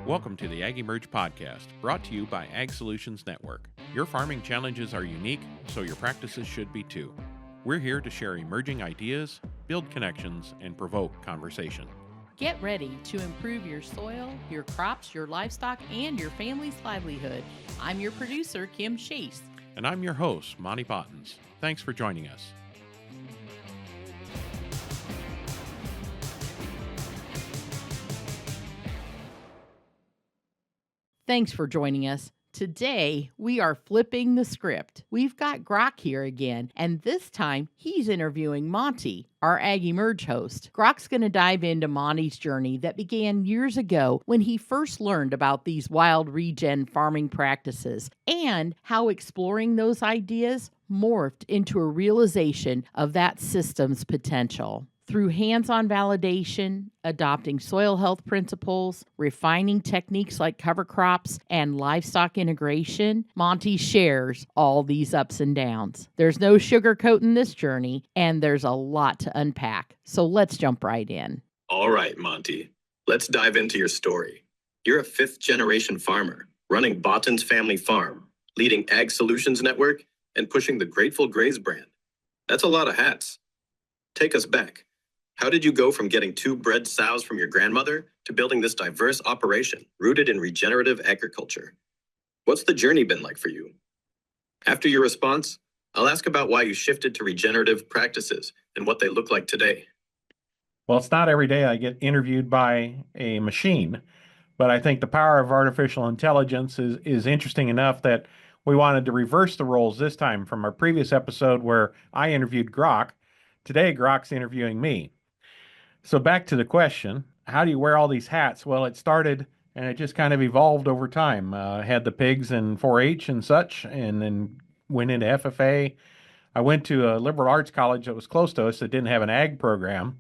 Welcome to the AgEmerge podcast, brought to you by Ag Solutions Network. Your farming challenges are unique, so your practices should be too. We're here to share emerging ideas, build connections, and provoke conversation. Get ready to improve your soil, your crops, your livestock, and your family's livelihood. I'm your producer, Kim Chase. And I'm your host, Monte Bottens. Thanks for joining us. Thanks for joining us. Today, we are flipping the script. We've got Grok here again, and this time he's interviewing Monte, our AgEmerge host. Grok's going to dive into Monte's journey that began years ago when he first learned about these wild regen farming practices and how exploring those ideas morphed into a realization of that system's potential. Through hands-on validation, adopting soil health principles, refining techniques like cover crops, and livestock integration, Monte shares all these ups and downs. There's no sugarcoating this journey, and there's a lot to unpack. So let's jump right in. All right, Monte. Let's dive into your story. You're a fifth-generation farmer, running Bottens Family Farm, leading Ag Solutions Network, and pushing the Grateful Graze brand. That's a lot of hats. Take us back. How did you go from getting 2 bred sows from your grandmother to building this diverse operation rooted in regenerative agriculture? What's the journey been like for you? After your response, I'll ask about why you shifted to regenerative practices and what they look like today. Well, it's not every day I get interviewed by a machine, but I think the power of artificial intelligence is interesting enough that we wanted to reverse the roles this time from our previous episode where I interviewed Grok. Today, Grok's interviewing me. So back to the question, how do you wear all these hats? Well, it started and it just kind of evolved over time. I had the pigs in 4-H and such, and then went into FFA. I went to a liberal arts college that was close to us that didn't have an ag program,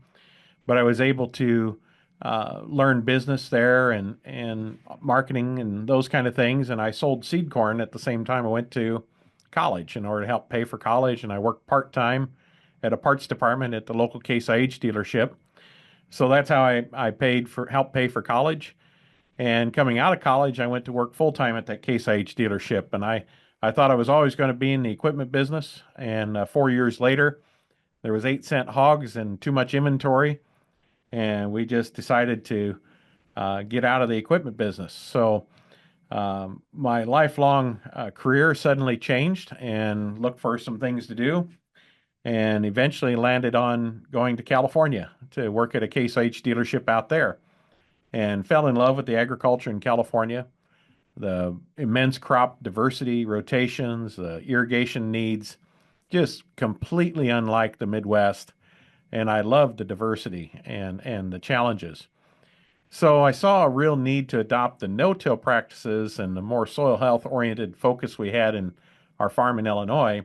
but I was able to learn business there and marketing and those kind of things. And I sold seed corn at the same time I went to college in order to help pay for college. And I worked part-time at a parts department at the local Case IH dealership. So that's how I helped pay for college. And coming out of college, I went to work full-time at that Case IH dealership. And I thought I was always going to be in the equipment business. And 4 years later, there was 8-cent hogs and too much inventory. And we just decided to get out of the equipment business. So my lifelong career suddenly changed and looked for some things to do. And eventually landed on going to California to work at a Case IH dealership out there, and fell in love with the agriculture in California, the immense crop diversity, rotations, the irrigation needs, just completely unlike the Midwest. And I loved the diversity and the challenges. So I saw a real need to adopt the no-till practices and the more soil health oriented focus we had in our farm in Illinois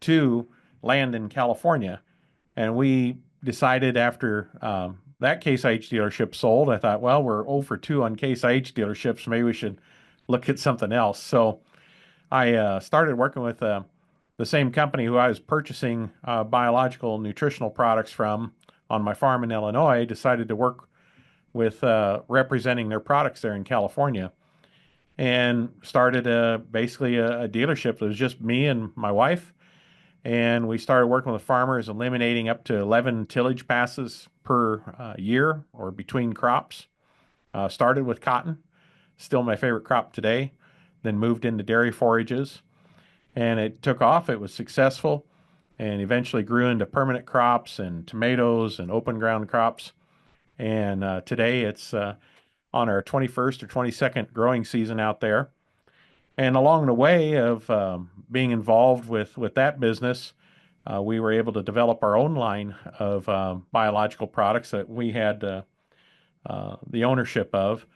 to land in California. And we decided after that Case IH dealership sold, I thought, well, we're 0 for 2 on Case IH dealerships. Maybe we should look at something else. So I started working with the same company who I was purchasing biological nutritional products from on my farm in Illinois, decided to work with representing their products there in California, and started basically a dealership. It was just me and my wife. And we started working with farmers, eliminating up to 11 tillage passes per year or between crops. Started with cotton, still my favorite crop today, then moved into dairy forages. And it took off. It was successful and eventually grew into permanent crops and tomatoes and open ground crops. And today it's on our 21st or 22nd growing season out there. And along the way of being involved with that business, we were able to develop our own line of biological products that we had the ownership of.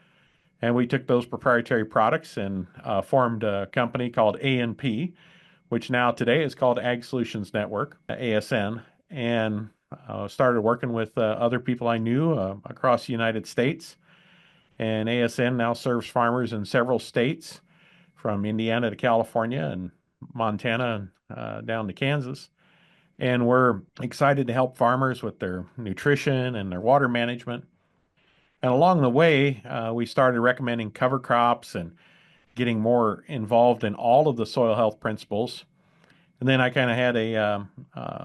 And we took those proprietary products and formed a company called ANP, which now today is called Ag Solutions Network, ASN, and started working with other people I knew across the United States. And ASN now serves farmers in several states, from Indiana to California and Montana and down to Kansas. And we're excited to help farmers with their nutrition and their water management. And along the way, we started recommending cover crops and getting more involved in all of the soil health principles. And then I kind of had a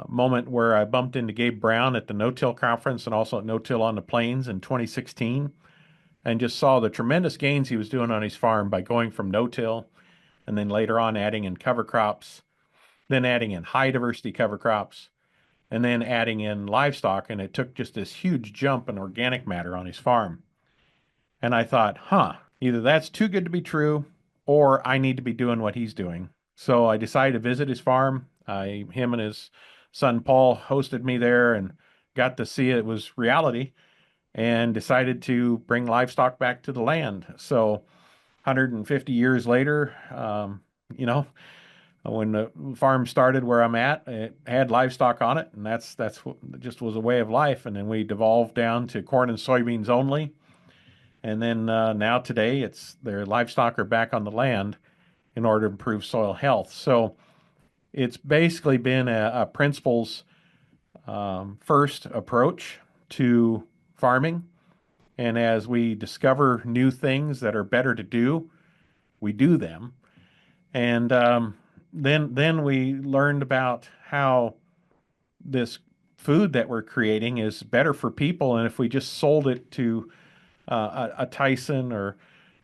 moment where I bumped into Gabe Brown at the No-Till conference and also at No-Till on the Plains in 2016, and just saw the tremendous gains he was doing on his farm by going from no-till and then later on adding in cover crops, then adding in high diversity cover crops, and then adding in livestock. And it took just this huge jump in organic matter on his farm. And I thought, either that's too good to be true or I need to be doing what he's doing. So I decided to visit his farm. Him and his son Paul hosted me there and got to see it was reality, and decided to bring livestock back to the land. So 150 years later, when the farm started where I'm at, it had livestock on it, and that's what just was a way of life. And then we devolved down to corn and soybeans only. And then now today, it's their livestock are back on the land in order to improve soil health. So it's basically been a principles first approach to farming. And as we discover new things that are better to do, we do them. And then we learned about how this food that we're creating is better for people. And if we just sold it to a Tyson or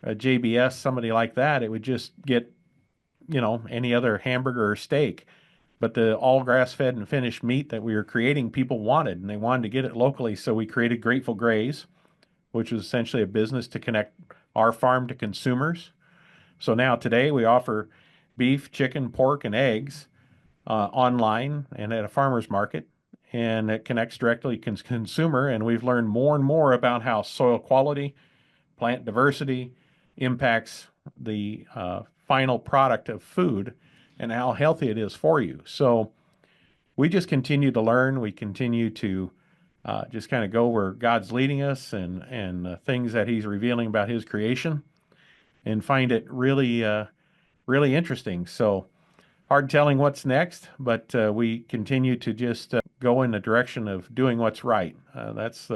a JBS, somebody like that, it would just get, any other hamburger or steak. But the all grass-fed and finished meat that we were creating, people wanted, and they wanted to get it locally. So we created Grateful Graze, which was essentially a business to connect our farm to consumers. So now today we offer beef, chicken, pork, and eggs online and at a farmer's market, and it connects directly to consumer. And we've learned more and more about how soil quality, plant diversity impacts the final product of food and how healthy it is for you. So we just continue to learn. We continue to just kind of go where God's leading us and things that He's revealing about His creation, and find it really, really interesting. So hard telling what's next, but we continue to just go in the direction of doing what's right. That's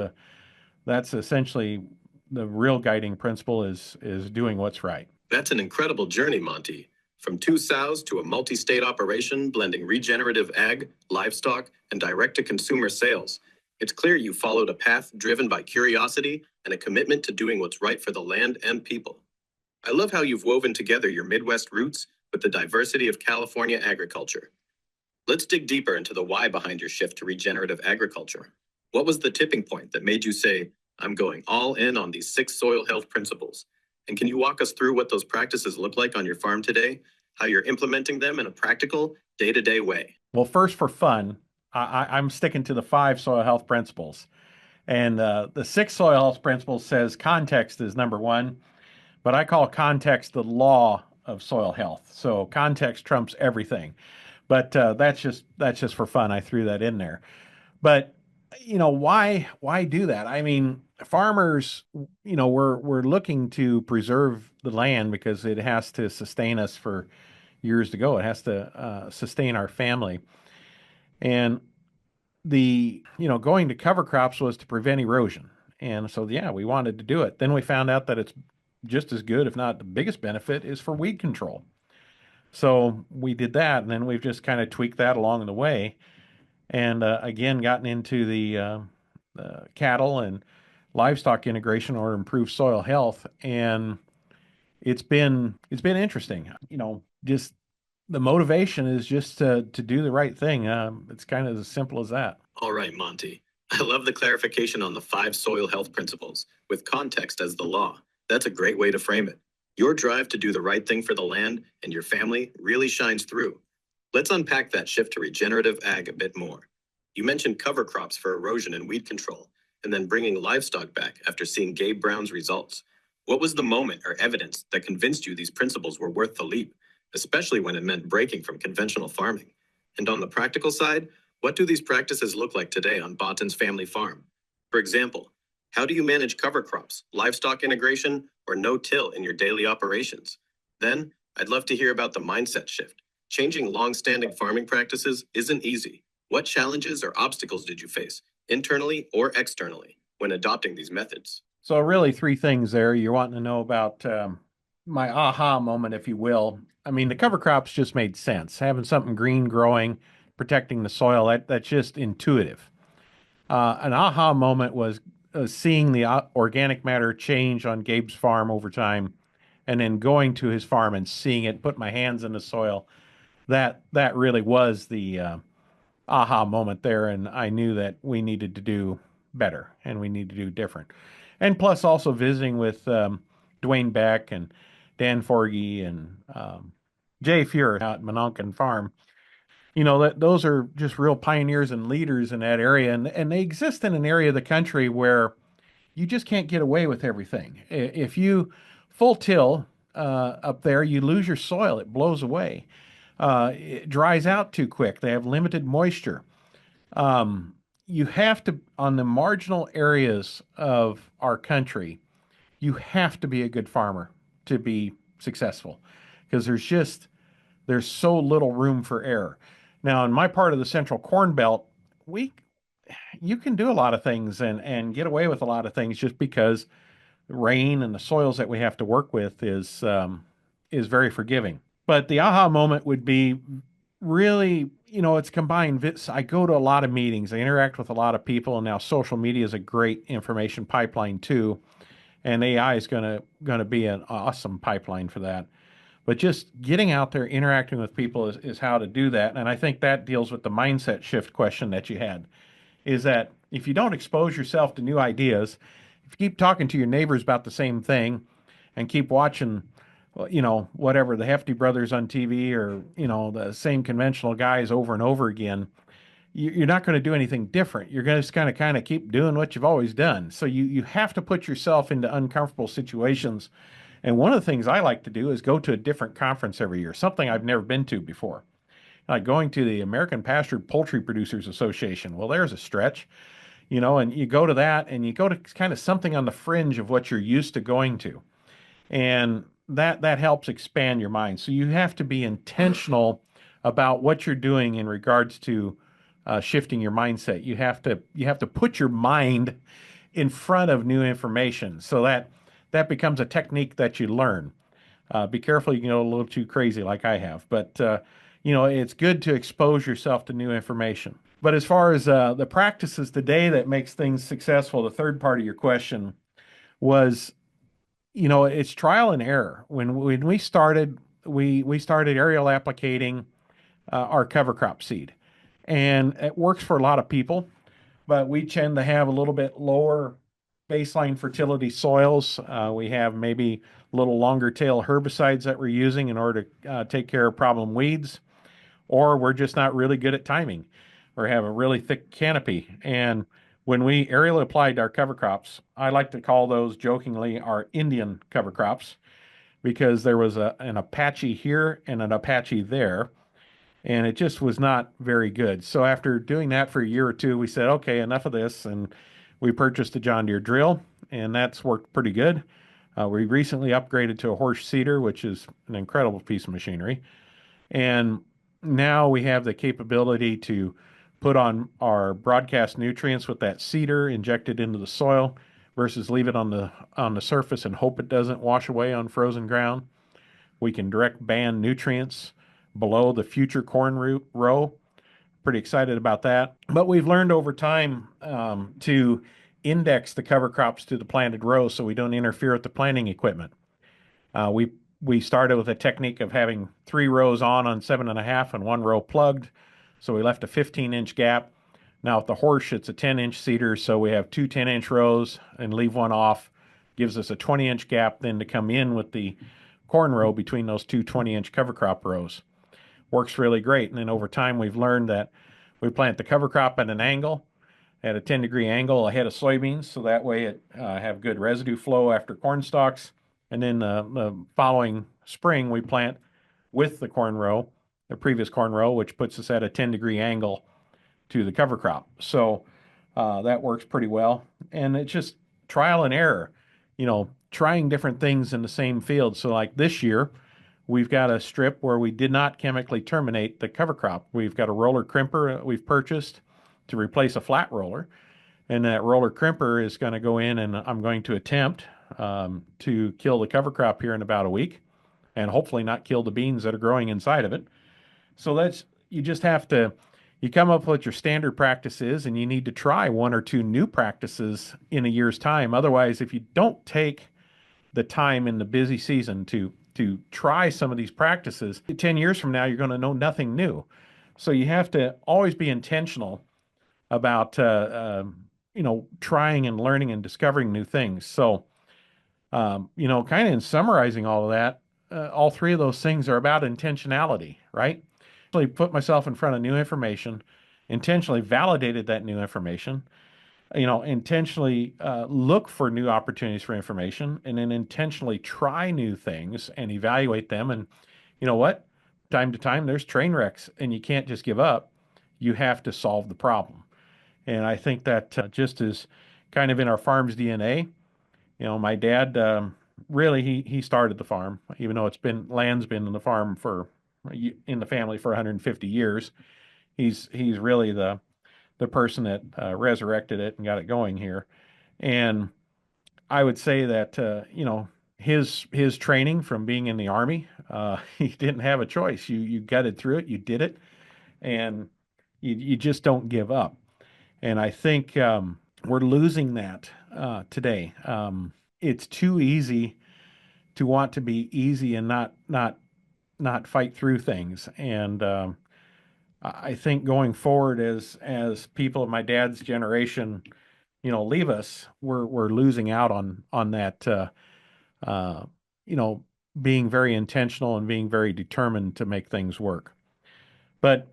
essentially the real guiding principle is doing what's right. That's an incredible journey, Monte. From 2 sows to a multi-state operation blending regenerative ag, livestock, and direct-to-consumer sales. It's clear you followed a path driven by curiosity and a commitment to doing what's right for the land and people. I love how you've woven together your Midwest roots with the diversity of California agriculture. Let's dig deeper into the why behind your shift to regenerative agriculture. What was the tipping point that made you say, I'm going all in on these 6 soil health principles? And can you walk us through what those practices look like on your farm today, how you're implementing them in a practical, day-to-day way? Well, first, for fun, I'm sticking to the 5 soil health principles. And the 6 soil health principles says context is number 1, but I call context the law of soil health. So context trumps everything. But that's just for fun. I threw that in there. But why do that? I mean, farmers, we're looking to preserve the land because it has to sustain us for years to go. It has to sustain our family. And going to cover crops was to prevent erosion. And so, we wanted to do it. Then we found out that it's just as good, if not the biggest benefit, is for weed control. So we did that, and then we've just kind of tweaked that along the way. And again, gotten into the cattle and livestock integration in order to improve soil health. And it's been interesting. Just the motivation is just to do the right thing. It's kind of as simple as that. All right, Monte. I love the clarification on the 5 soil health principles, with context as the law. That's a great way to frame it. Your drive to do the right thing for the land and your family really shines through. Let's unpack that shift to regenerative ag a bit more. You mentioned cover crops for erosion and weed control, and then bringing livestock back after seeing Gabe Brown's results. What was the moment or evidence that convinced you these principles were worth the leap, especially when it meant breaking from conventional farming? And on the practical side, what do these practices look like today on Bottens Family Farm? For example, how do you manage cover crops, livestock integration, or no-till in your daily operations? Then, I'd love to hear about the mindset shift. Changing long-standing farming practices isn't easy. What challenges or obstacles did you face, internally or externally, when adopting these methods? So really three things there. You're wanting to know about my aha moment, if you will. I mean, the cover crops just made sense. Having something green growing, protecting the soil, that's just intuitive. An aha moment was seeing the organic matter change on Gabe's farm over time, and then going to his farm and seeing it, put my hands in the soil. That really was the aha moment there, and I knew that we needed to do better and we need to do different. And plus, also visiting with Dwayne Beck and Dan Forgy and Jay Fuhrer out at Mononkin Farm. You know, that those are just real pioneers and leaders in that area, and they exist in an area of the country where you just can't get away with everything. If you full till up there, you lose your soil; it blows away. It dries out too quick. They have limited moisture. You have to, on the marginal areas of our country, you have to be a good farmer to be successful because there's so little room for error. Now, in my part of the Central Corn Belt, we you can do a lot of things and get away with a lot of things just because rain and the soils that we have to work with is very forgiving. But the aha moment would be really, it's combined. I go to a lot of meetings, I interact with a lot of people, and now social media is a great information pipeline too. And AI is going to be an awesome pipeline for that. But just getting out there, interacting with people is how to do that. And I think that deals with the mindset shift question that you had, is that if you don't expose yourself to new ideas, if you keep talking to your neighbors about the same thing and keep watching, whatever, the Hefty Brothers on TV or, the same conventional guys over and over again, you're not going to do anything different. You're going to just kind of keep doing what you've always done. So you have to put yourself into uncomfortable situations. And one of the things I like to do is go to a different conference every year, something I've never been to before. Like going to the American Pastured Poultry Producers Association. Well, there's a stretch, and you go to that and you go to kind of something on the fringe of what you're used to going to. And that helps expand your mind. So you have to be intentional about what you're doing in regards to shifting your mindset. You have to put your mind in front of new information, so that becomes a technique that you learn. Be careful, you can go a little too crazy like I have, but it's good to expose yourself to new information. But as far as the practices today that makes things successful, the third part of your question was, it's trial and error. When we started, we started aerial applicating our cover crop seed, and it works for a lot of people, but we tend to have a little bit lower baseline fertility soils. We have maybe a little longer tail herbicides that we're using in order to take care of problem weeds, or we're just not really good at timing or have a really thick canopy. And when we aerial applied our cover crops, I like to call those jokingly our Indian cover crops, because there was an Apache here and an Apache there, and it just was not very good. So after doing that for a year or two, we said, okay, enough of this, and we purchased a John Deere drill, and that's worked pretty good. We recently upgraded to a horse seeder, which is an incredible piece of machinery. And now we have the capability to put on our broadcast nutrients with that seeder injected into the soil versus leave it on the surface and hope it doesn't wash away on frozen ground. We can direct band nutrients below the future corn row. Pretty excited about that. But we've learned over time to index the cover crops to the planted rows so we don't interfere with the planting equipment. We started with a technique of having 3 rows on 7.5 and 1 row plugged. So we left a 15-inch gap. Now with the horse, it's a 10-inch seeder, so we have 2 10-inch rows and leave one off. Gives us a 20-inch gap then to come in with the corn row between those 2 20-inch cover crop rows. Works really great. And then over time, we've learned that we plant the cover crop at an angle, at a 10-degree angle ahead of soybeans, so that way it have good residue flow after corn stalks. And then the following spring, we plant with the corn row, the previous corn row, which puts us at a 10-degree angle to the cover crop. So that works pretty well. And it's just trial and error, trying different things in the same field. So like this year, we've got a strip where we did not chemically terminate the cover crop. We've got a roller crimper we've purchased to replace a flat roller. And that roller crimper is going to go in, and I'm going to attempt to kill the cover crop here in about a week, and hopefully not kill the beans that are growing inside of it. So you just have to, you come up with what your standard practice is, and you need to try one or two new practices in a year's time. Otherwise, if you don't take the time in the busy season to try some of these practices, 10 years from now, you're going to know nothing new. So you have to always be intentional about, trying and learning and discovering new things. So, kind of in summarizing all of that, all three of those things are about intentionality, right? Actually put myself in front of new information, intentionally validated that new information, intentionally look for new opportunities for information, and then intentionally try new things and evaluate them. And you know what? Time to time, there's train wrecks, and you can't just give up. You have to solve the problem. And I think that just is kind of in our farm's DNA. My dad really he started the farm, even though land's been in the farm in the family for 150 years. He's really the person that resurrected it and got it going here. And I would say that his training from being in the Army, he didn't have a choice. You gutted through it, you did it, and you just don't give up. And I think we're losing that today. It's too easy to want to be easy and not fight through things. And I think going forward, as people of my dad's generation, leave us, we're losing out on that. Being very intentional and being very determined to make things work. But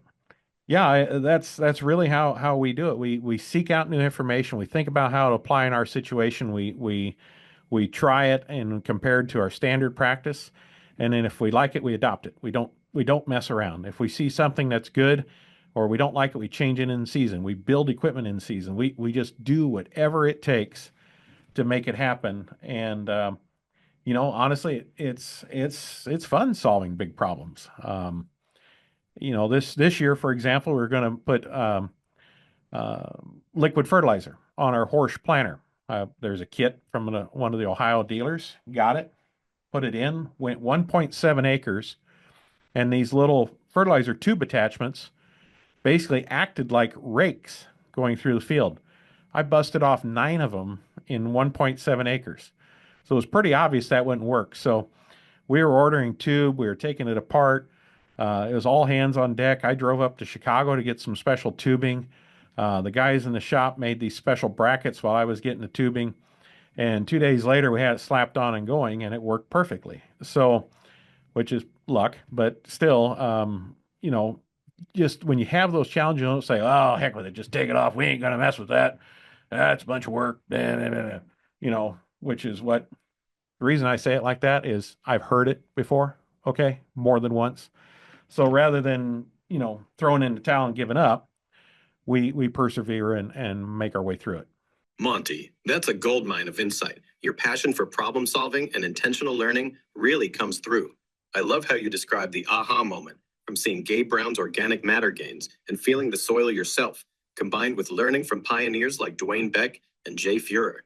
yeah, that's really how we do it. We seek out new information. We think about how to apply in our situation. We try it and compare it to our standard practice, and then if we like it, we adopt it. We don't mess around. If we see something that's good, or we don't like it, we change it in season. We build equipment in season. We just do whatever it takes to make it happen. And honestly, it's fun solving big problems. This year, for example, we're going to put liquid fertilizer on our horse planter. There's a kit from one of the Ohio dealers. Got it, put it in, went 1.7 acres, and these little fertilizer tube attachments basically acted like rakes going through the field. I busted off 9 of them in 1.7 acres. So it was pretty obvious that wouldn't work. So we were ordering tube, we were taking it apart. It was all hands on deck. I drove up to Chicago to get some special tubing. The guys in the shop made these special brackets while I was getting the tubing. And 2 days later, we had it slapped on and going, and it worked perfectly. So, which is luck, but still, just when you have those challenges, you don't say, oh, heck with it, just take it off. We ain't going to mess with that. That's a bunch of work. Which is the reason I say it like that is I've heard it before, okay, more than once. So rather than, throwing in the towel and giving up, we persevere and make our way through it. Monte, that's a goldmine of insight. Your passion for problem solving and intentional learning really comes through. I love how you describe the aha moment from seeing Gabe Brown's organic matter gains and feeling the soil yourself, combined with learning from pioneers like Dwayne Beck and Jay Fuhrer.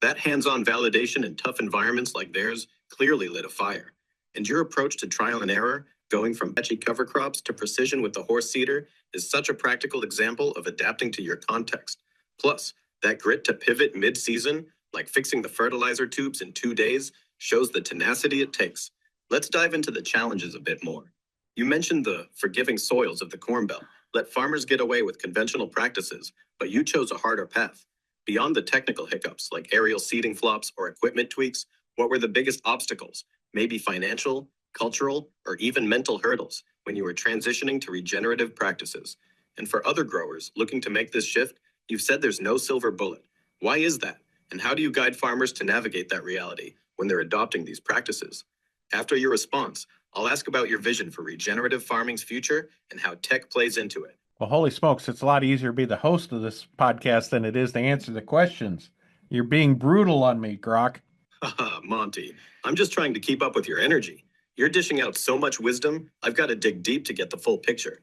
That hands-on validation in tough environments like theirs clearly lit a fire. And your approach to trial and error, going from patchy cover crops to precision with the horse seeder, is such a practical example of adapting to your context. Plus, that grit to pivot mid-season, like fixing the fertilizer tubes in 2 days, shows the tenacity it takes. Let's dive into the challenges a bit more. You mentioned the forgiving soils of the Corn Belt. Let farmers get away with conventional practices, but you chose a harder path. Beyond the technical hiccups like aerial seeding flops or equipment tweaks, what were the biggest obstacles? Maybe financial, cultural, or even mental hurdles when you were transitioning to regenerative practices. And for other growers looking to make this shift, you've said there's no silver bullet. Why is that? And how do you guide farmers to navigate that reality when they're adopting these practices? After your response, I'll ask about your vision for regenerative farming's future and how tech plays into it. Well, holy smokes, it's a lot easier to be the host of this podcast than it is to answer the questions. You're being brutal on me, Grok. Haha, Monte, I'm just trying to keep up with your energy. You're dishing out so much wisdom, I've got to dig deep to get the full picture.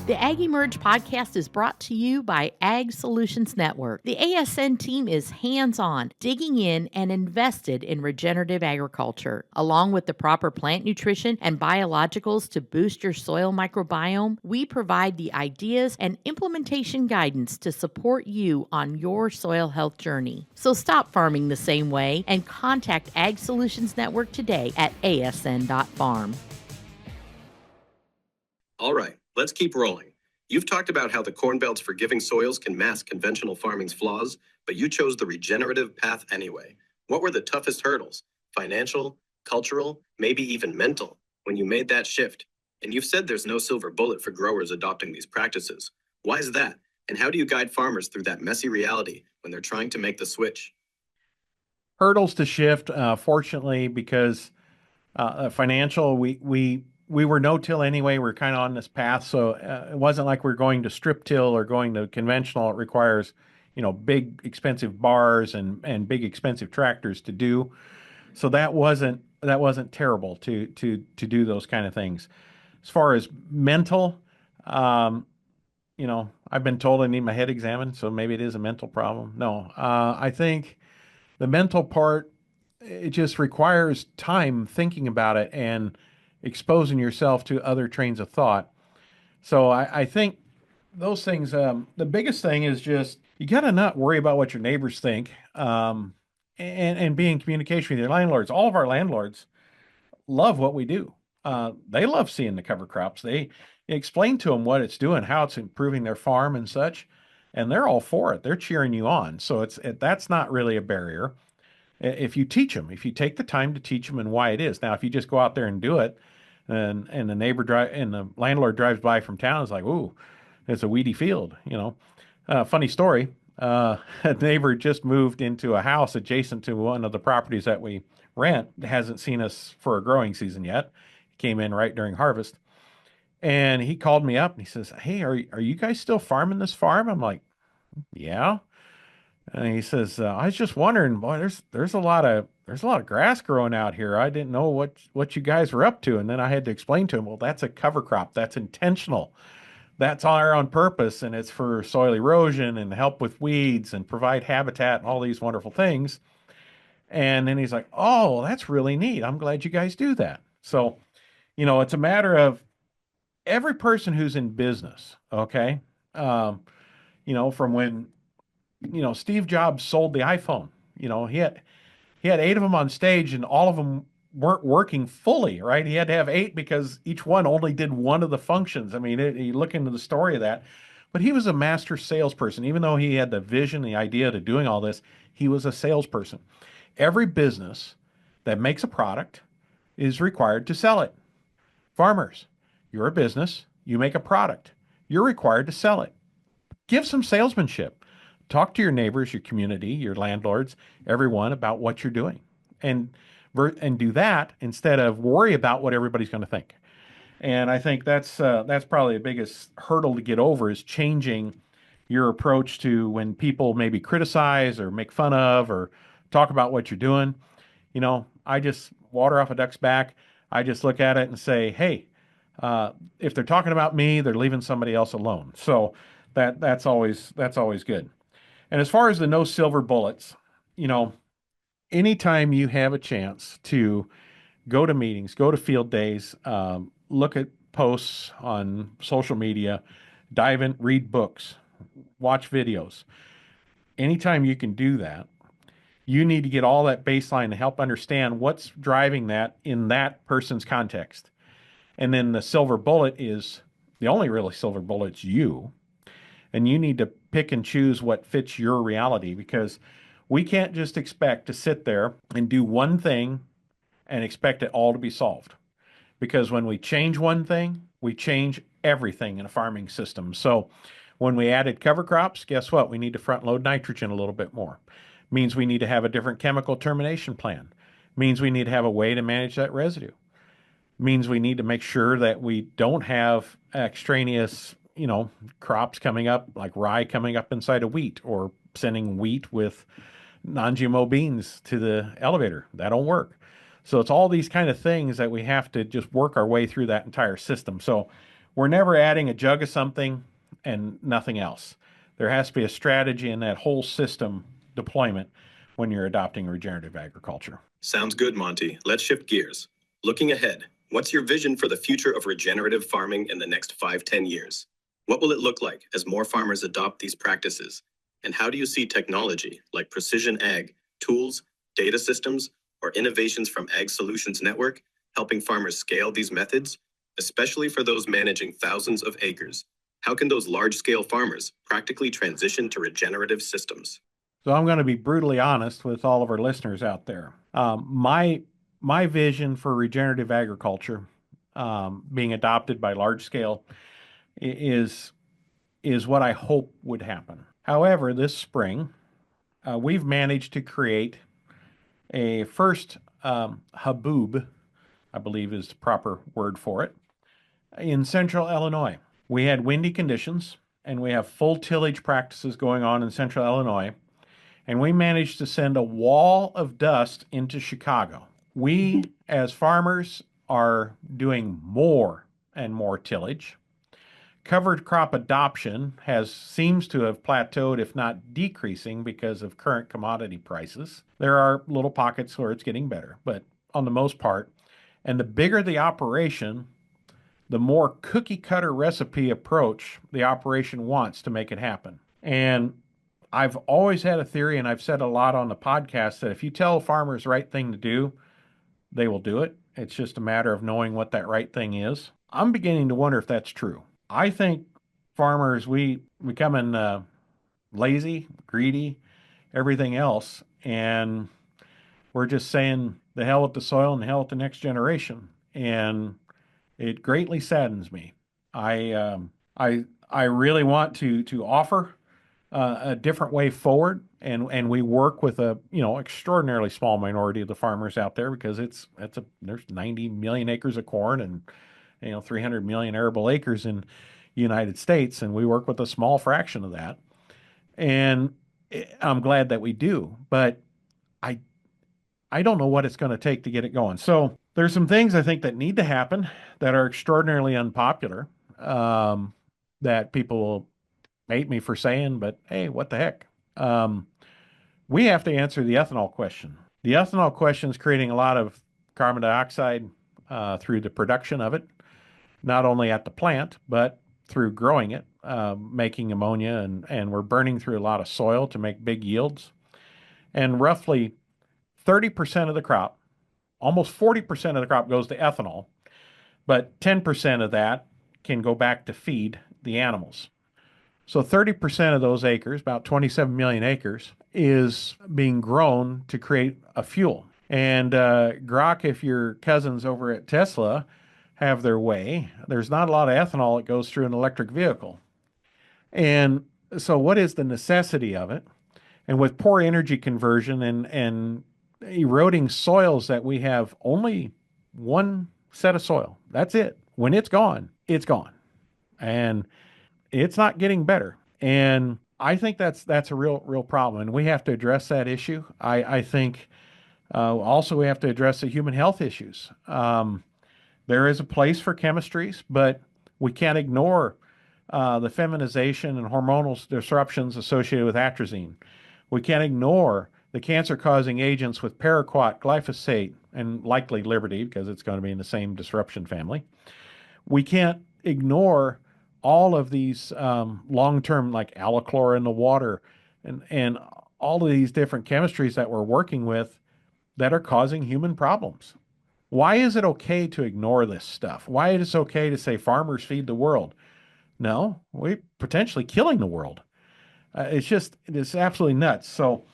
The AgEmerge podcast is brought to you by Ag Solutions Network. The ASN team is hands-on, digging in and invested in regenerative agriculture. Along with the proper plant nutrition and biologicals to boost your soil microbiome, we provide the ideas and implementation guidance to support you on your soil health journey. So stop farming the same way and contact Ag Solutions Network today at asn.farm. All right, let's keep rolling. You've talked about how the Corn Belt's forgiving soils can mask conventional farming's flaws, but you chose the regenerative path anyway. What were the toughest hurdles? Financial, cultural, maybe even mental, when you made that shift? And you've said there's no silver bullet for growers adopting these practices. Why is that? And how do you guide farmers through that messy reality when they're trying to make the switch? Hurdles to shift, fortunately, because financial, we were no-till anyway. We're kind of on this path, so it wasn't like we're going to strip till or going to conventional. It requires, big expensive bars and big expensive tractors to do. So that wasn't terrible to do those kind of things. As far as mental, I've been told I need my head examined, so maybe it is a mental problem. No, I think the mental part, it just requires time thinking about it and exposing yourself to other trains of thought. So I think those things, the biggest thing is just, you got to not worry about what your neighbors think, and be in communication with your landlords. All of our landlords love what we do. They love seeing the cover crops. They explain to them what it's doing, how it's improving their farm and such, and they're all for it. They're cheering you on. So that's not really a barrier. If you teach them, if you take the time to teach them and why it is. Now, if you just go out there and do it, and the landlord drives by from town, it's like, ooh, it's a weedy field, Funny story. A neighbor just moved into a house adjacent to one of the properties that we rent. Hasn't seen us for a growing season yet. He came in right during harvest, and he called me up and he says, "Hey, are you guys still farming this farm?" I'm like, "Yeah." And he says, "I was just wondering, boy, there's a lot of grass growing out here. I didn't know what you guys were up to." And then I had to explain to him, well, that's a cover crop. That's intentional. That's all on purpose, and it's for soil erosion and help with weeds and provide habitat and all these wonderful things. And then he's like, "Oh, that's really neat. I'm glad you guys do that." So, it's a matter of every person who's in business, okay? From when Steve Jobs sold the iPhone. He had 8 of them on stage, and all of them weren't working fully, right? He had to have 8 because each one only did one of the functions. I mean, you look into the story of that. But he was a master salesperson. Even though he had the vision, the idea to doing all this, he was a salesperson. Every business that makes a product is required to sell it. Farmers, you're a business, you make a product, you're required to sell it. Give some salesmanship. Talk to your neighbors, your community, your landlords, everyone about what you're doing, and do that instead of worry about what everybody's going to think. And I think that's probably the biggest hurdle to get over, is changing your approach to when people maybe criticize or make fun of or talk about what you're doing. I just water off a duck's back. I just look at it and say, hey, if they're talking about me, they're leaving somebody else alone. So that's always good. And as far as the no silver bullets, anytime you have a chance to go to meetings, go to field days, look at posts on social media, dive in, read books, watch videos. Anytime you can do that, you need to get all that baseline to help understand what's driving that in that person's context. And then the silver bullet is, the only really silver bullet's you. And you need to pick and choose what fits your reality, because we can't just expect to sit there and do one thing and expect it all to be solved. Because when we change one thing, we change everything in a farming system. So when we added cover crops, guess what? We need to front load nitrogen a little bit more. Means we need to have a different chemical termination plan. Means we need to have a way to manage that residue. Means we need to make sure that we don't have extraneous crops coming up, like rye coming up inside of wheat, or sending wheat with non-GMO beans to the elevator. That don't work. So it's all these kind of things that we have to just work our way through that entire system. So we're never adding a jug of something and nothing else. There has to be a strategy in that whole system deployment when you're adopting regenerative agriculture. Sounds good, Monty. Let's shift gears. Looking ahead, what's your vision for the future of regenerative farming in the next 5-10 years? What will it look like as more farmers adopt these practices? And how do you see technology like precision ag, tools, data systems, or innovations from Ag Solutions Network helping farmers scale these methods, especially for those managing thousands of acres? How can those large-scale farmers practically transition to regenerative systems? So I'm going to be brutally honest with all of our listeners out there. My vision for regenerative agriculture being adopted by large scale is what I hope would happen. However, this spring, we've managed to create a first haboob, I believe is the proper word for it, in central Illinois. We had windy conditions, and we have full tillage practices going on in central Illinois, and we managed to send a wall of dust into Chicago. We, as farmers, are doing more and more tillage. Covered crop adoption seems to have plateaued, if not decreasing, because of current commodity prices. There are little pockets where it's getting better, but on the most part, and the bigger the operation, the more cookie cutter recipe approach the operation wants to make it happen. And I've always had a theory, and I've said a lot on the podcast, that if you tell farmers the right thing to do, they will do it. It's just a matter of knowing what that right thing is. I'm beginning to wonder if that's true. I think farmers, we becoming lazy, greedy, everything else, and we're just saying the hell with the soil and the hell with the next generation. And it greatly saddens me. I really want to offer a different way forward, and we work with a extraordinarily small minority of the farmers out there, because there's 90 million acres of corn and 300 million arable acres in the United States, and we work with a small fraction of that. And I'm glad that we do, but I don't know what it's going to take to get it going. So there's some things I think that need to happen that are extraordinarily unpopular, that people will hate me for saying, but hey, what the heck? We have to answer the ethanol question. The ethanol question is creating a lot of carbon dioxide through the production of it, not only at the plant, but through growing it, making ammonia, and we're burning through a lot of soil to make big yields. And roughly 30% of the crop, almost 40% of the crop goes to ethanol, but 10% of that can go back to feed the animals. So 30% of those acres, about 27 million acres, is being grown to create a fuel. And Grok, if your cousins over at Tesla have their way, there's not a lot of ethanol that goes through an electric vehicle. And so what is the necessity of it? And with poor energy conversion and eroding soils, that we have only one set of soil. That's it. When it's gone, it's gone. And it's not getting better. And I think that's a real problem. And we have to address that issue. I think also we have to address the human health issues. There is a place for chemistries, but we can't ignore the feminization and hormonal disruptions associated with atrazine. We can't ignore the cancer-causing agents with paraquat, glyphosate, and likely Liberty, because it's going to be in the same disruption family. We can't ignore all of these long-term, like allichlor in the water, and all of these different chemistries that we're working with that are causing human problems. Why is it okay to ignore this stuff? Why is it okay to say farmers feed the world? No, we're potentially killing the world. It's absolutely nuts. So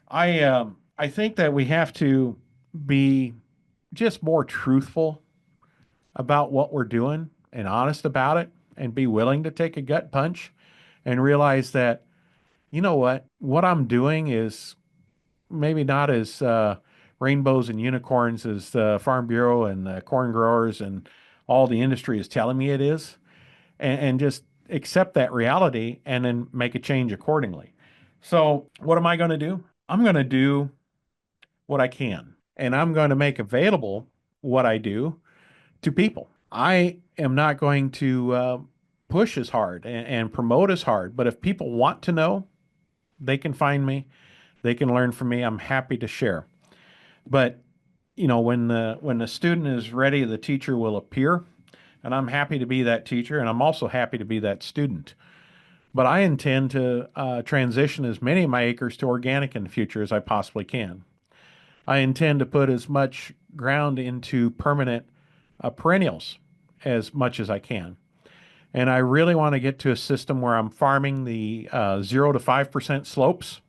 I think that we have to be just more truthful about what we're doing and honest about it, and be willing to take a gut punch and realize that, what I'm doing is maybe not as rainbows and unicorns as the Farm Bureau and the corn growers and all the industry is telling me it is, and just accept that reality and then make a change accordingly. So what am I going to do? I'm going to do what I can, and I'm going to make available what I do to people. I am not going to push as hard and promote as hard. But if people want to know, they can find me. They can learn from me. I'm happy to share. But when the student is ready, the teacher will appear, and I'm happy to be that teacher, and I'm also happy to be that student. But I intend to transition as many of my acres to organic in the future as I possibly can. I intend to put as much ground into permanent perennials as much as I can. And I really want to get to a system where I'm farming the 0 to 5% slopes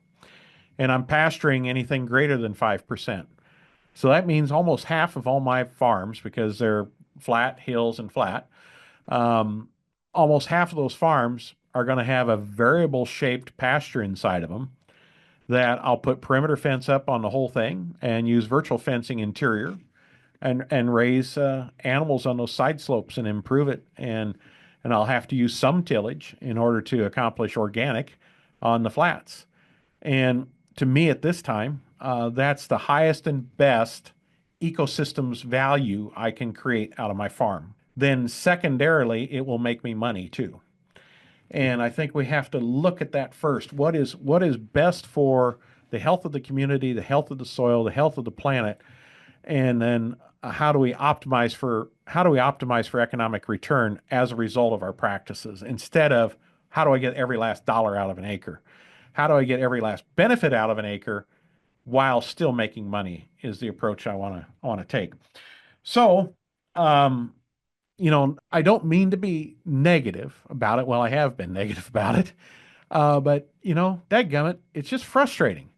and I'm pasturing anything greater than 5%. So that means almost half of all my farms, because they're flat, hills, and flat, um, almost half of those farms are going to have a variable shaped pasture inside of them that I'll put perimeter fence up on the whole thing and use virtual fencing interior and raise animals on those side slopes and improve it. And I'll have to use some tillage in order to accomplish organic on the flats. And to me at this time, that's the highest and best ecosystems value I can create out of my farm. Then secondarily, it will make me money too. And I think we have to look at that first. What is best for the health of the community, the health of the soil, the health of the planet, and then how do we optimize for economic return as a result of our practices, instead of how do I get every last dollar out of an acre? How do I get every last benefit out of an acre while still making money is the approach I want to take. So, um, I don't mean to be negative about it. Well, I have been negative about it. But, dadgummit, it's just frustrating.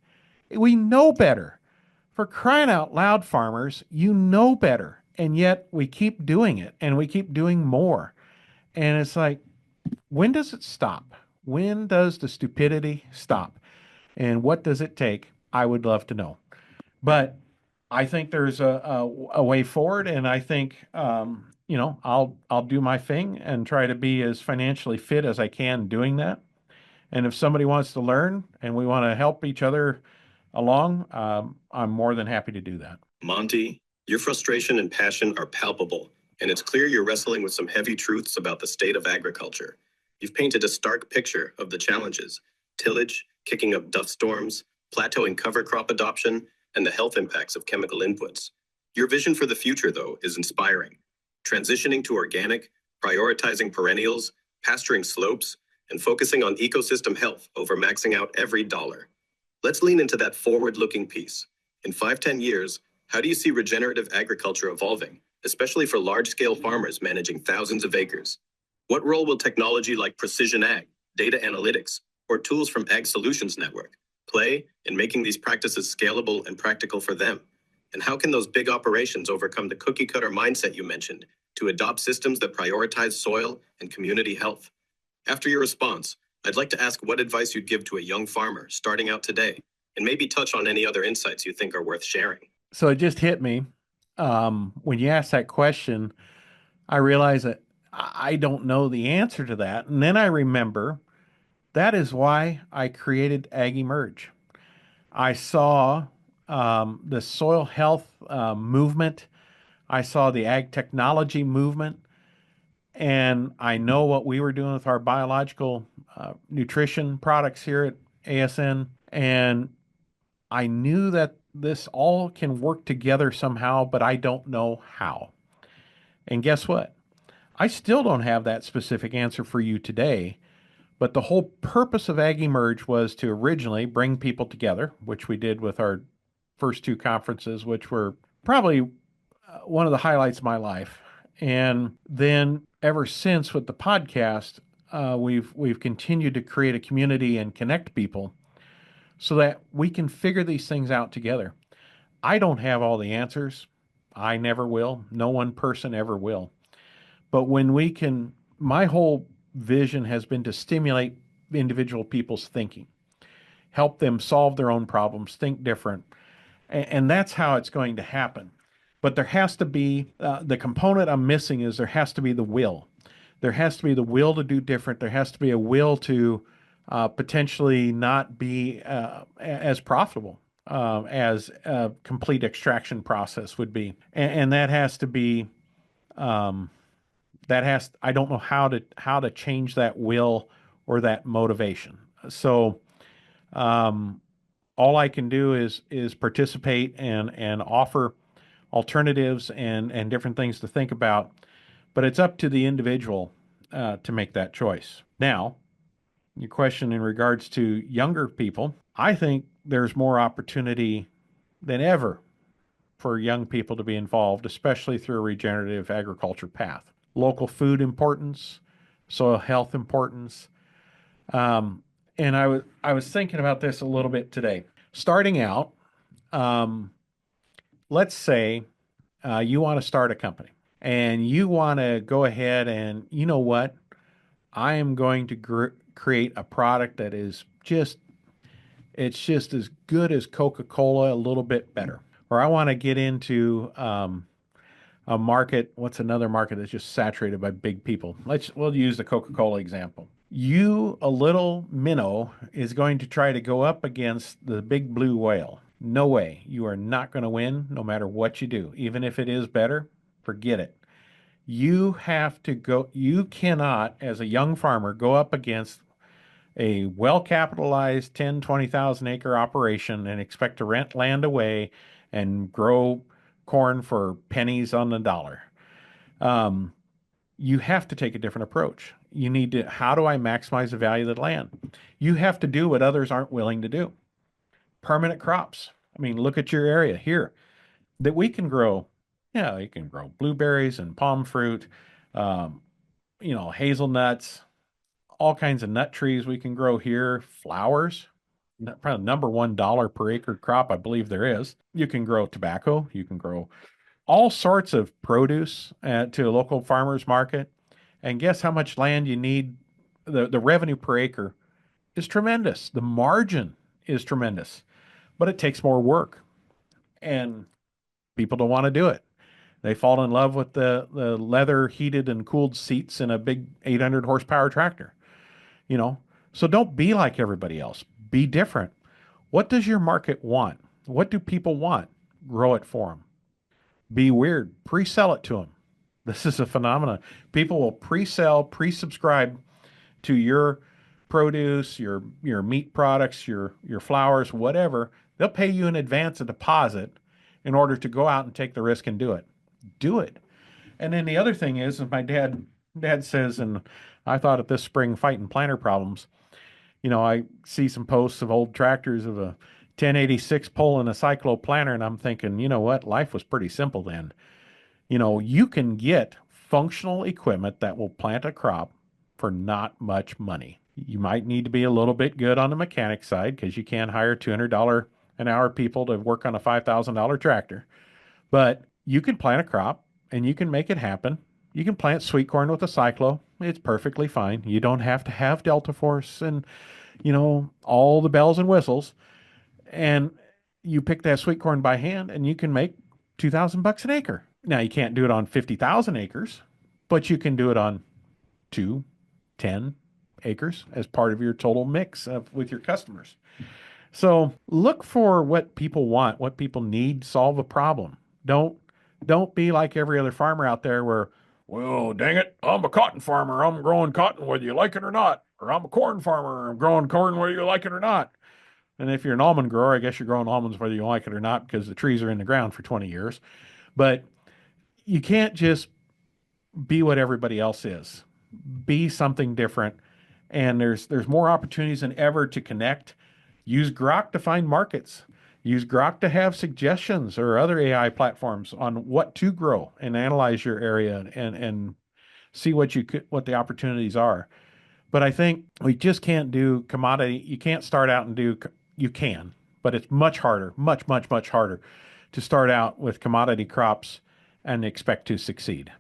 We know better. For crying out loud, farmers, you know better. And yet we keep doing it and we keep doing more. And it's like, when does it stop? When does the stupidity stop? And what does it take? I would love to know. But I think there's a way forward, and I think I'll do my thing and try to be as financially fit as I can doing that. And if somebody wants to learn and we want to help each other along, I'm more than happy to do that. Monty, your frustration and passion are palpable, and it's clear you're wrestling with some heavy truths about the state of agriculture. You've painted a stark picture of the challenges: tillage, kicking up dust storms, plateauing cover crop adoption, and the health impacts of chemical inputs. Your vision for the future, though, is inspiring. Transitioning to organic, prioritizing perennials, pasturing slopes, and focusing on ecosystem health over maxing out every dollar. Let's lean into that forward-looking piece. In 5-10 years, how do you see regenerative agriculture evolving, especially for large-scale farmers managing thousands of acres? What role will technology like precision ag, data analytics, or tools from Ag Solutions Network play in making these practices scalable and practical for them? And how can those big operations overcome the cookie-cutter mindset you mentioned to adopt systems that prioritize soil and community health? After your response, I'd like to ask what advice you'd give to a young farmer starting out today, and maybe touch on any other insights you think are worth sharing. So it just hit me when you asked that question. I realized that I don't know the answer to that, and then I remember that is why I created AgEmerge. I saw the soil health movement. I saw the ag technology movement, and I know what we were doing with our biological nutrition products here at ASN. And I knew that this all can work together somehow, but I don't know how. And guess what? I still don't have that specific answer for you today. But the whole purpose of AgEmerge was to originally bring people together, which we did with our first two conferences, which were probably one of the highlights of my life. And then ever since with the podcast, we've continued to create a community and connect people so that we can figure these things out together. I don't have all the answers. I never will. No one person ever will. But when we can, my whole vision has been to stimulate individual people's thinking, help them solve their own problems, think different. And that's how it's going to happen. But there has to be the component I'm missing is there has to be the will. There has to be the will to do different. There has to be a will to potentially not be as profitable as a complete extraction process would be. And that has to be I don't know how to change that will or that motivation. So all I can do is participate and offer alternatives and different things to think about, but it's up to the individual to make that choice. Now, your question in regards to younger people, I think there's more opportunity than ever for young people to be involved, especially through a regenerative agriculture path. Local food importance, soil health importance. And I was thinking about this a little bit today. Starting out, let's say you want to start a company and you want to go ahead and, you know what? I am going to create a product that is it's just as good as Coca-Cola, a little bit better. Or I want to get into a market. What's another market that's just saturated by big people? We'll use the Coca-Cola example. You, a little minnow, is going to try to go up against the big blue whale. No way. You are not going to win no matter what you do. Even if it is better, forget it. You cannot, as a young farmer, go up against a well-capitalized 10, 20,000 acre operation and expect to rent land away and grow corn for pennies on the dollar. You have to take a different approach. You need to, how do I maximize the value of the land? You have to do what others aren't willing to do. Permanent crops. I mean, look at your area here that we can grow. Yeah, you can grow blueberries and palm fruit, hazelnuts, all kinds of nut trees we can grow here. Flowers, probably number $1 per acre crop, I believe there is. You can grow tobacco. You can grow all sorts of produce to a local farmer's market. And guess how much land you need? The revenue per acre is tremendous. The margin is tremendous, but it takes more work. And people don't want to do it. They fall in love with the leather heated and cooled seats in a big 800 horsepower tractor. So don't be like everybody else. Be different. What does your market want? What do people want? Grow it for them. Be weird. Pre-sell it to them. This is a phenomenon. People will pre-sell, pre-subscribe to your produce, your meat products, your flowers, whatever. They'll pay you in advance a deposit in order to go out and take the risk and do it. Do it. And then the other thing is, my dad says, and I thought of this spring fighting planter problems. I see some posts of old tractors of a 1086 pulling a cyclo planter, and I'm thinking, you know what? Life was pretty simple then. You can get functional equipment that will plant a crop for not much money. You might need to be a little bit good on the mechanic side because you can't hire $200 an hour people to work on a $5,000 tractor. But you can plant a crop and you can make it happen. You can plant sweet corn with a cyclo. It's perfectly fine. You don't have to have Delta Force and, all the bells and whistles. And you pick that sweet corn by hand and you can make $2,000 an acre. Now, you can't do it on 50,000 acres, but you can do it on 2, 10 acres as part of your total mix with your customers. So look for what people want, what people need, solve a problem. Don't be like every other farmer out there where, well, dang it, I'm a cotton farmer. I'm growing cotton whether you like it or not. Or I'm a corn farmer. I'm growing corn whether you like it or not. And if you're an almond grower, I guess you're growing almonds whether you like it or not because the trees are in the ground for 20 years. But you can't just be what everybody else is. Be something different. And there's more opportunities than ever to connect. Use Grok to find markets. Use Grok to have suggestions or other AI platforms on what to grow and analyze your area and see what the opportunities are. But I think we just can't do commodity. You can't start out and you can, but it's much harder, much, much, much harder to start out with commodity crops and expect to succeed.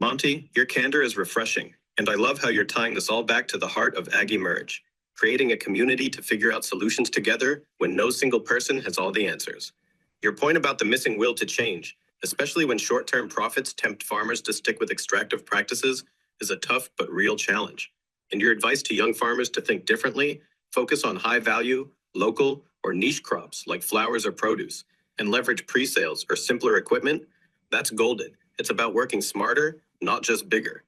Monte, your candor is refreshing, and I love how you're tying this all back to the heart of AgEmerge, creating a community to figure out solutions together when no single person has all the answers. Your point about the missing will to change, especially when short-term profits tempt farmers to stick with extractive practices, is a tough but real challenge. And your advice to young farmers to think differently, focus on high-value, local, or niche crops like flowers or produce, and leverage pre-sales or simpler equipment, that's golden. It's about working smarter, not just bigger.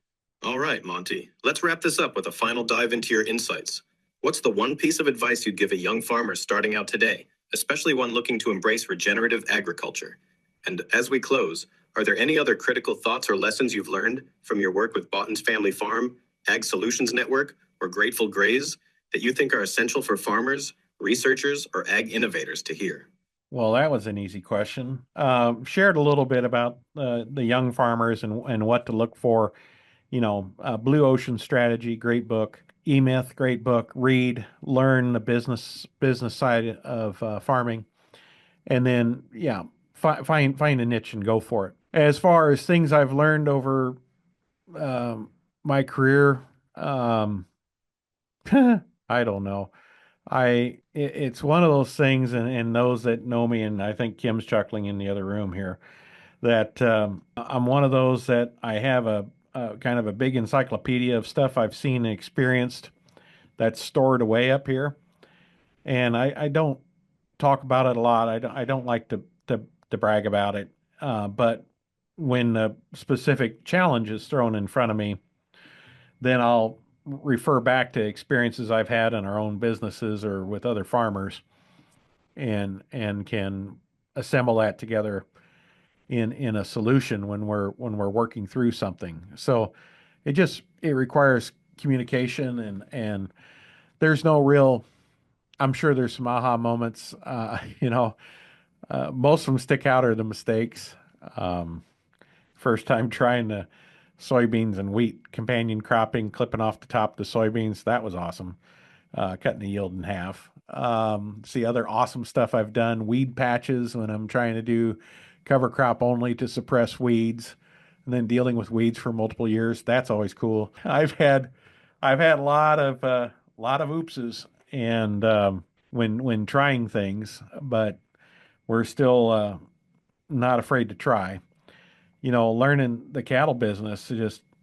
All right, Monty, let's wrap this up with a final dive into your insights. What's the one piece of advice you'd give a young farmer starting out today, especially one looking to embrace regenerative agriculture? And as we close, are there any other critical thoughts or lessons you've learned from your work with Bottens Family Farm, Ag Solutions Network, or Grateful Graze that you think are essential for farmers, researchers, or ag innovators to hear? Well, that was an easy question. Shared a little bit about the young farmers and what to look for. Blue Ocean Strategy, great book. E-Myth, great book. Read, learn the business side of farming, and then find a niche and go for it. As far as things I've learned over um, my career, um, I don't know. It's one of those things, and those that know me, and I think Kim's chuckling in the other room here, that I'm one of those that I have a kind of a big encyclopedia of stuff I've seen and experienced that's stored away up here, and I don't talk about it a lot. I don't like to brag about it, but when the specific challenge is thrown in front of me, then I'll refer back to experiences I've had in our own businesses or with other farmers, and can assemble that together in a solution when we're working through something. So it requires communication, and there's no real. I'm sure there's some aha moments. Most of them stick out are the mistakes. Um, First time trying the soybeans and wheat companion cropping, clipping off the top of the soybeans, that was awesome. Cutting the yield in half. See other awesome stuff I've done, weed patches when I'm trying to do cover crop only to suppress weeds, and then dealing with weeds for multiple years. That's always cool. I've had a lot of oopses and when trying things, but we're still not afraid to try. Learning the cattle business,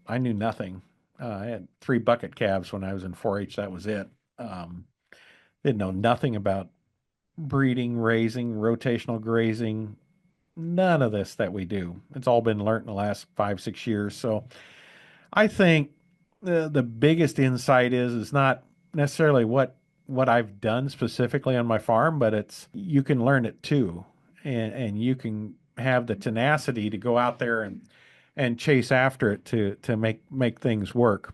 I knew nothing. I had 3 bucket calves when I was in 4-H. That was it. Um, didn't know nothing about breeding, raising, rotational grazing, none of this that we do. It's all been learned in the last 5, 6 years. So I think the biggest insight is not necessarily what I've done specifically on my farm, but it's you can learn it too, and you can have the tenacity to go out there and chase after it to make things work.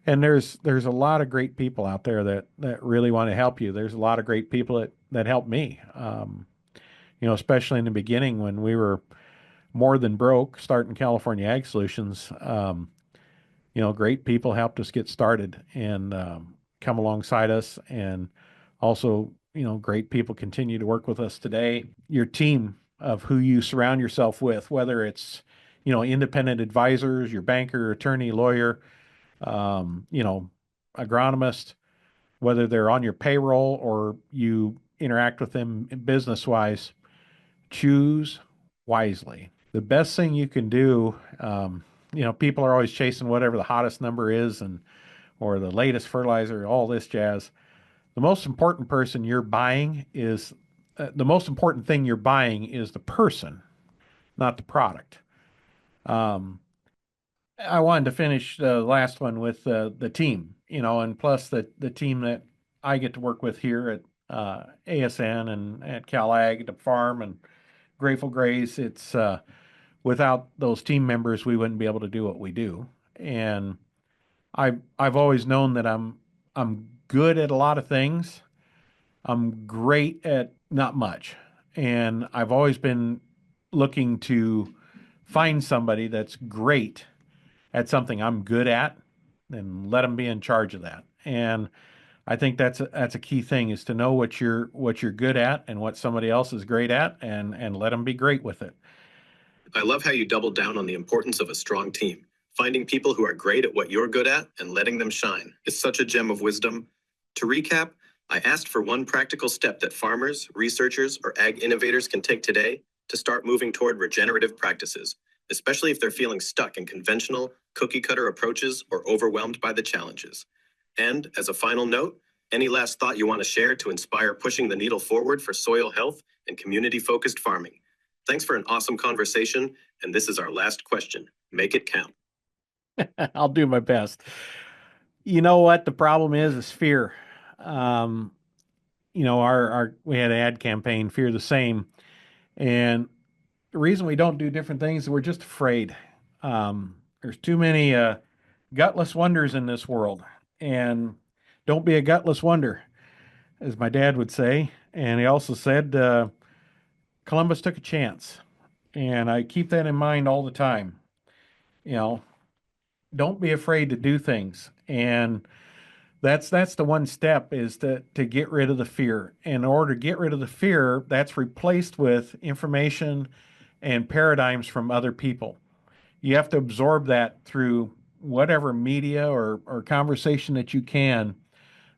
And there's a lot of great people out there that really want to help you. There's a lot of great people that helped me. Especially in the beginning when we were more than broke, starting California Ag Solutions. Great people helped us get started and come alongside us, and also, great people continue to work with us today. Your team of who you surround yourself with, whether it's, independent advisors, your banker, attorney, lawyer, um, you know, agronomist, whether they're on your payroll or you interact with them business wise, choose wisely. The best thing you can do, people are always chasing whatever the hottest number is and or the latest fertilizer, all this jazz. The most important person you're buying is the most important thing you're buying is the person, not the product. Um, I wanted to finish the last one with the team, and plus the team that I get to work with here at ASN and at Cal Ag, the farm and Grateful Graze. It's without those team members, we wouldn't be able to do what we do. And I've always known that I'm good at a lot of things. I'm great at not much. And I've always been looking to find somebody that's great at something I'm good at and let them be in charge of that. And I think that's a key thing is to know what you're good at and what somebody else is great at, and let them be great with it. I love how you doubled down on the importance of a strong team. Finding people who are great at what you're good at and letting them shine is such a gem of wisdom. To recap, I asked for one practical step that farmers, researchers, or ag innovators can take today to start moving toward regenerative practices, especially if they're feeling stuck in conventional, cookie cutter approaches or overwhelmed by the challenges. And as a final note, any last thought you want to share to inspire pushing the needle forward for soil health and community focused farming? Thanks for an awesome conversation, and this is our last question. Make it count. I'll do my best. You know what the problem is fear. Um, our we had an ad campaign, Fear the Same, and the reason we don't do different things is we're just afraid. There's too many gutless wonders in this world, and don't be a gutless wonder, as my dad would say. And he also said Columbus took a chance, and I keep that in mind all the time. You know, don't be afraid to do things, and that's the one step is to get rid of the fear. In order to get rid of the fear, that's replaced with information and paradigms from other people. You have to absorb that through whatever media or conversation that you can,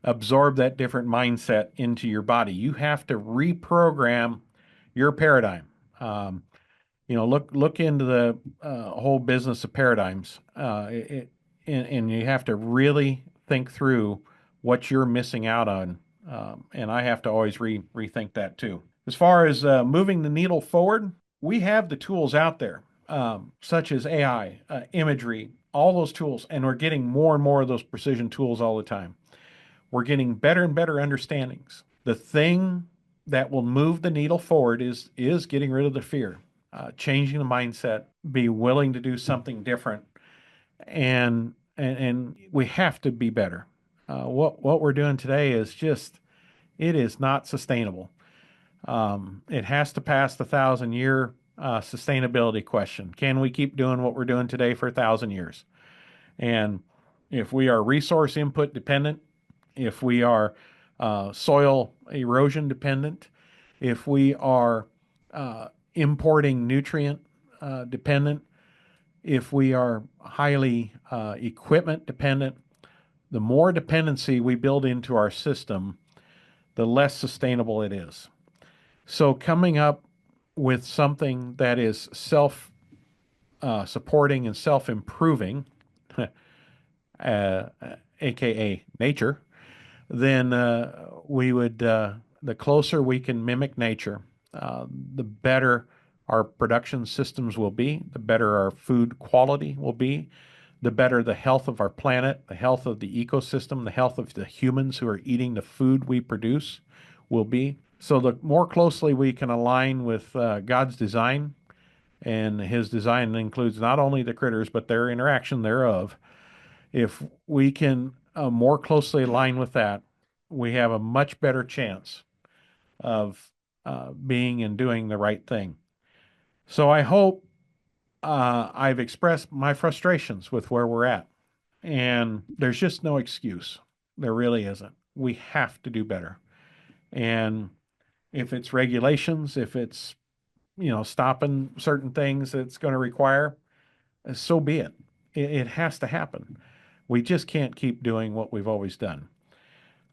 absorb that different mindset into your body. You have to reprogram your paradigm. Um, look into the whole business of paradigms, and you have to really think through what you're missing out on. And I have to always rethink that too. As far as moving the needle forward, we have the tools out there, such as AI, imagery, all those tools, and we're getting more and more of those precision tools all the time. We're getting better and better understandings. The thing that will move the needle forward is getting rid of the fear, changing the mindset, be willing to do something different, and we have to be better. What we're doing today is just it is not sustainable. It has to pass the 1,000-year sustainability question. Can we keep doing what we're doing today for 1,000 years? And if we are resource input dependent, if we are soil erosion dependent, if we are importing nutrient dependent, if we are highly equipment dependent, the more dependency we build into our system, the less sustainable it is. So coming up with something that is self supporting and self improving, aka nature, then we would, the closer we can mimic nature, the better our production systems will be, the better our food quality will be, the better the health of our planet, the health of the ecosystem, the health of the humans who are eating the food we produce will be. So the more closely we can align with God's design, and his design includes not only the critters, but their interaction thereof. If we can more closely align with that, we have a much better chance of being and doing the right thing. So I hope I've expressed my frustrations with where we're at. And there's just no excuse. There really isn't. We have to do better. And if it's regulations, if it's, stopping certain things that's going to require, so be it. It has to happen. We just can't keep doing what we've always done.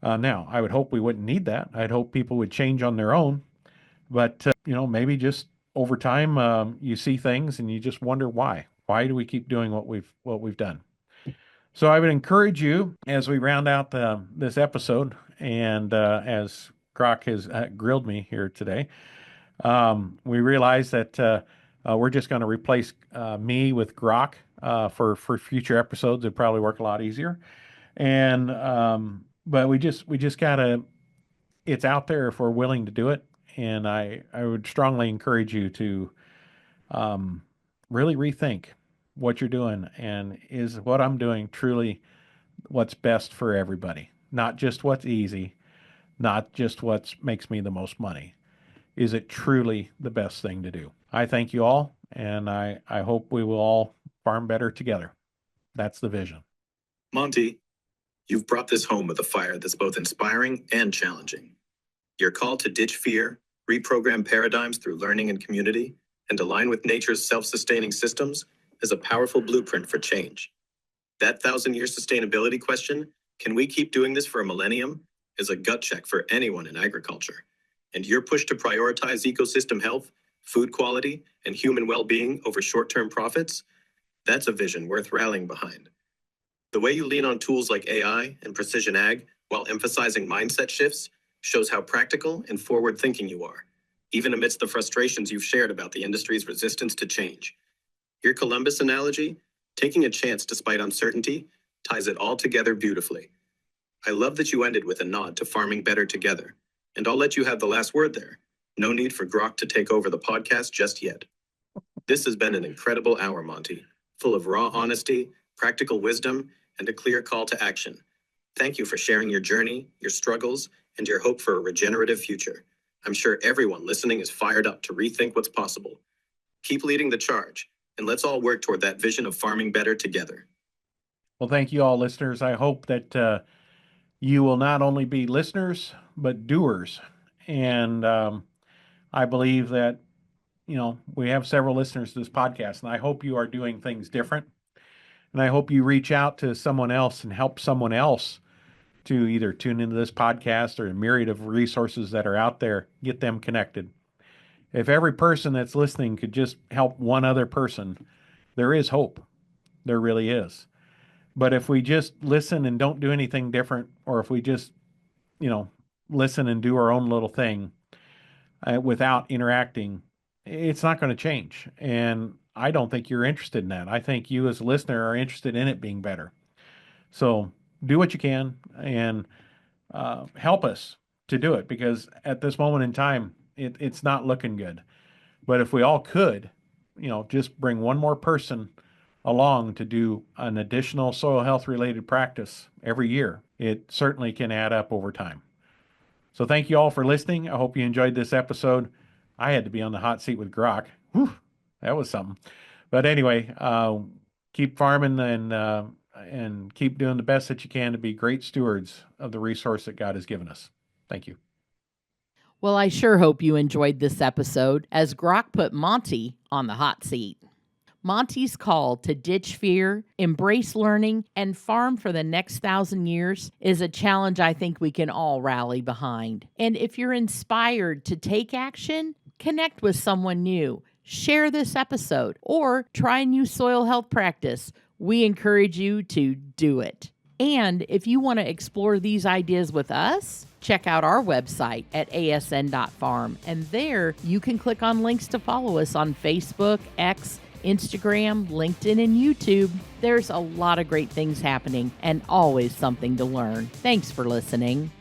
Now, I would hope we wouldn't need that. I'd hope people would change on their own. But, maybe just over time, you see things and you just wonder why. Why do we keep doing what we've done? So I would encourage you as we round out this episode, and as Grok has grilled me here today, we realize that we're just going to replace me with Grok for future episodes. It'd probably work a lot easier. And but we just gotta. It's out there if we're willing to do it, and I would strongly encourage you to really rethink what you're doing, and is what I'm doing truly what's best for everybody, not just what's easy, not just what makes me the most money. Is it truly the best thing to do? I thank you all, and I hope we will all farm better together. That's the vision. Monte, you've brought this home with a fire that's both inspiring and challenging. Your call to ditch fear, reprogram paradigms through learning and community, and align with nature's self-sustaining systems is a powerful blueprint for change. That 1,000-year sustainability question, can we keep doing this for a millennium, is a gut check for anyone in agriculture. And your push to prioritize ecosystem health, food quality, and human well-being over short-term profits, that's a vision worth rallying behind. The way you lean on tools like AI and precision ag while emphasizing mindset shifts shows how practical and forward-thinking you are, even amidst the frustrations you've shared about the industry's resistance to change. Your Columbus analogy, Taking a chance despite uncertainty ties it all together beautifully. I love that you ended with a nod to farming better together, and I'll let you have the last word there. No need for Grok to take over the podcast just yet. This has been an incredible hour, Monty, full of raw honesty, practical wisdom, and a clear call to action. Thank you for sharing your journey, your struggles, and your hope for a regenerative future. I'm sure everyone listening is fired up to rethink what's possible. Keep leading the charge, and let's all work toward that vision of farming better together. Well, thank you all, listeners. I hope that you will not only be listeners, but doers. And I believe that, we have several listeners to this podcast, and I hope you are doing things different. And I hope you reach out to someone else and help someone else to either tune into this podcast or a myriad of resources that are out there, get them connected. If every person that's listening could just help one other person, there is hope. There really is. But if we just listen and don't do anything different, or if we just, listen and do our own little thing without interacting, it's not going to change. And I don't think you're interested in that. I think you as a listener are interested in it being better. So do what you can and help us to do it, because at this moment in time, it's not looking good. But if we all could, just bring one more person along to do an additional soil health related practice every year, it certainly can add up over time. So thank you all for listening. I hope you enjoyed this episode. I had to be on the hot seat with Grok. Whew, that was something. But anyway, keep farming and keep doing the best that you can to be great stewards of the resource that God has given us. Thank you. Well, I sure hope you enjoyed this episode as Grok put Monty on the hot seat. Monty's call to ditch fear, embrace learning, and farm for the next 1,000 years is a challenge I think we can all rally behind. And if you're inspired to take action, connect with someone new, share this episode, or try a new soil health practice. We encourage you to do it. And if you want to explore these ideas with us, check out our website at asn.farm. And there you can click on links to follow us on Facebook, X, Instagram, LinkedIn, and YouTube. There's a lot of great things happening and always something to learn. Thanks for listening.